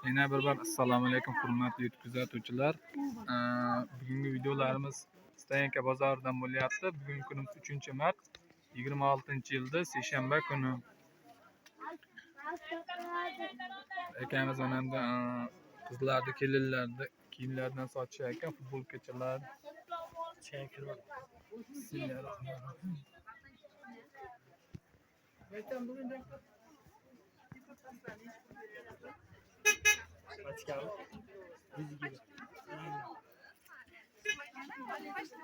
Yana bir bor assalomu alaykum hurmatli kuzatuvchilar. Bugungi videolarimiz Stoyanka bozoridan bo'lyapti. Bugungi kunimiz 3-mart 26-yilda seshanba kuni. Akamiz onamda qizlarni, kelinlarni kiyimlaridan sotishar ekan, futbolkachalar.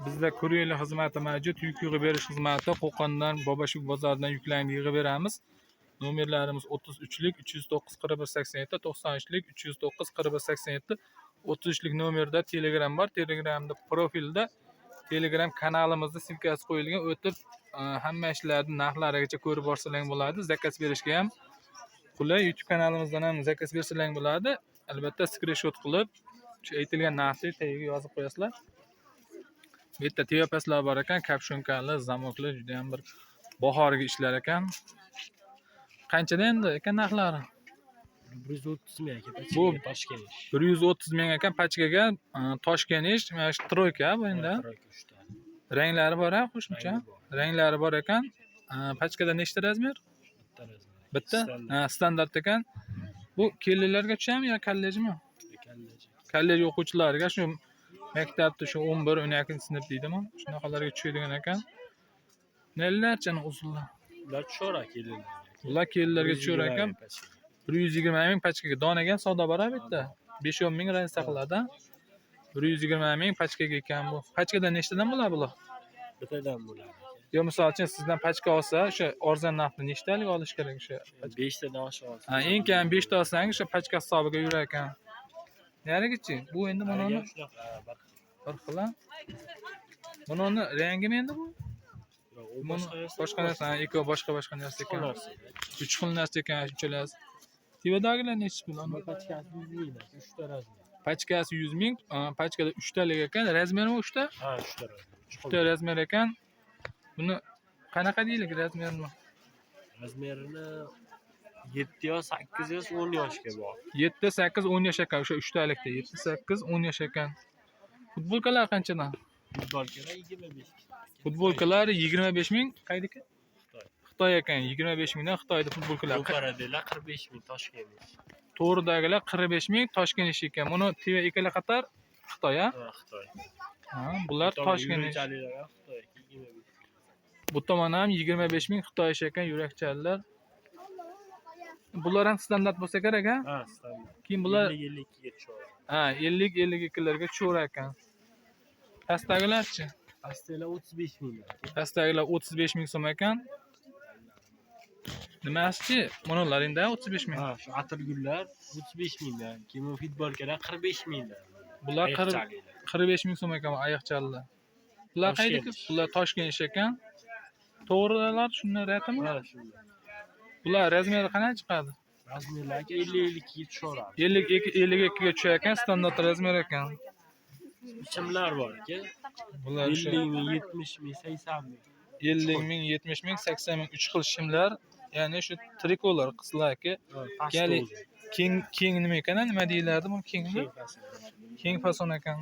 Bizda kuryer xizmati mavjud. Yuk yig'ib berish xizmati Qo'qondan, Bobashuk bozoridan yuklarni yig'ib beramiz. Nomerlarimiz 33lik 309 4187, 93lik 309 4187, 33lik nomerda Telegram bor. Telegramda profilda Telegram kanalimizda silkasi qo'yilgan. O'tib hamma ishlarni narxlarigacha ko'rib borsalang bo'ladi. Zakaz berishga ham qulay. YouTube kanalimizdan ham zakaz bersalang bo'ladi. Albatta screenshot qilib shu aytilgan narxni tagiga yozib qo'yasizlar. Bu yerda teyopaslar bor ekan, kapshonkali, zamokli, juda ham bir bahorgi ishlar ekan. Qanchada endi ekan narxlari? 130 ming aka, Bu Toshkent. 130 ming ekan pachkaga, Toshkent ish, mana shu troyka bu endi. Ranglari bor-a, qo'shimcha. Ranglari bor ekan. Pachkada nechta razmer? Bitta. Standart ekan. Bu kelinlarga tushami yo kollejmi? Kollej o'quvchilariga, shu maktabda shu 11-12 sinf deydimi? Shunaqalarga tushadigan ekan. Nelarchani usullar? Ular tushar kelinlar. Ular kelinlarga tushar ekan. 120 ming pachkaga. Donaga savdo bor-a bu yerda. 5-10 ming rang saqladi. 120 ming pachkaga ekan bu. Pachkada nechtadan bo'ladi bular? Bittadan bo'ladi. Yo, misol uchun sizdan pachka olsa, o'sha arzon narxda nechtalik olish kerak o'sha? 5 tadan oshib olsa. Eng kam 5 ta olsangiz o'sha pachka hisobiga yurar ekan. Narigachi? Bu endi buni bir xil. Buni rangimi endi bu? Boshqa narsa, ikki boshqa narsa ekan. 3 xil narsa ekan shunchalar. Tevadagilar nechi pul? Pachkasi 100 ming, 3 ta razmer. Pachkasi 100 ming, pachkada 3 talik ekan. Razmermi 3 ta? Ha, 3 ta razmer. 3 ta razmer ekan. Buni qanaqa deylik razmerni? Razmerini 7 yosh, 8 yosh, 10 yoshga bor. 7, 8, 10 yosh ekan. O'sha 3 talikda 7, 8, 10 yosh ekan. Futbolkalar qanchadan? Futbolkalar 25. Futbolkalar 25 ming. Qaydiki? Xitoy ekan. 25 mingdan Xitoyda futbolkalar. Qo'qaradilar 45 ming Toshkent. To'g'ridagilar 45 ming Toshkent ish ekan. Buni TV ikkala qator Xitoy, a? Ha, Xitoy. Ha, bular Toshkent ish. Xitoy 25. Bu tomon ham 25 ming Xitoy ish ekan, yurakchanlar. Bular ham standart bo'lsa kerak, a? Ha, standart. Keyin bular 52 ga tushadi. ha, 50-52 larga tushaver ekan. Pastdagilarchi? Pastalar 35 ming. Pastdagilar 35 ming so'm ekan. Nimasichi? Bunalar endi 35 ming. Ha, shu atirgullar 35 mingdan. Keyin futbolkalar 45 mingdan. Bular 45 ming so'm ekan oyoqchallar. Bular qaydiki? Bular Toshkent ish ekan. To'g'rilar shunday raqammi? Ha, shunday. Bular razmeri qanaqa chiqadi? Razmerlar 50-52 ga tushadi. 52 ga tushar ekan, standart razmer ekan. Bichimlar bor aka. Bular 50 ming, 70 ming, 80 ming. 50 ming, 70 ming, 80 ming 3 xil shimlar, ya'ni shu trikolar qizlarga. Ya'ni keng nima ekan? Nima deyilardi bu kengmi? Keng fason ekan.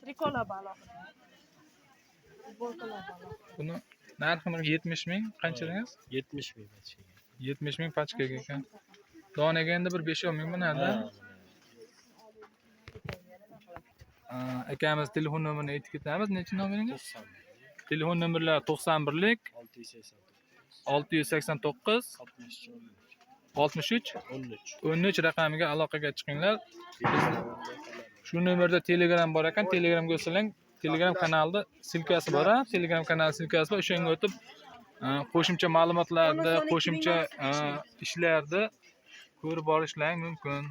Trikolar baloq. Futbolkalar baloq. Buni narxi 70 ming, qancha dedingiz? 70 ming pachkaga. 70 ming pachkaga ekan. Donaga endi bir 5-10 ming bo'ladi. Akamiz telefon nomerini aytib ketamiz. Necha nomeringiz? Telefon nomerlari 91lik 689 63 13 raqamiga aloqaga chiqinglar. Shu nomerda Telegram bor ekan, Telegramga o'tsalang, Telegram kanalida silkasi bor, a? Telegram kanali silkasi bor. O'shanga o'tib qo'shimcha ma'lumotlarni, qo'shimcha ishlarni ko'rib borishlaring mumkin.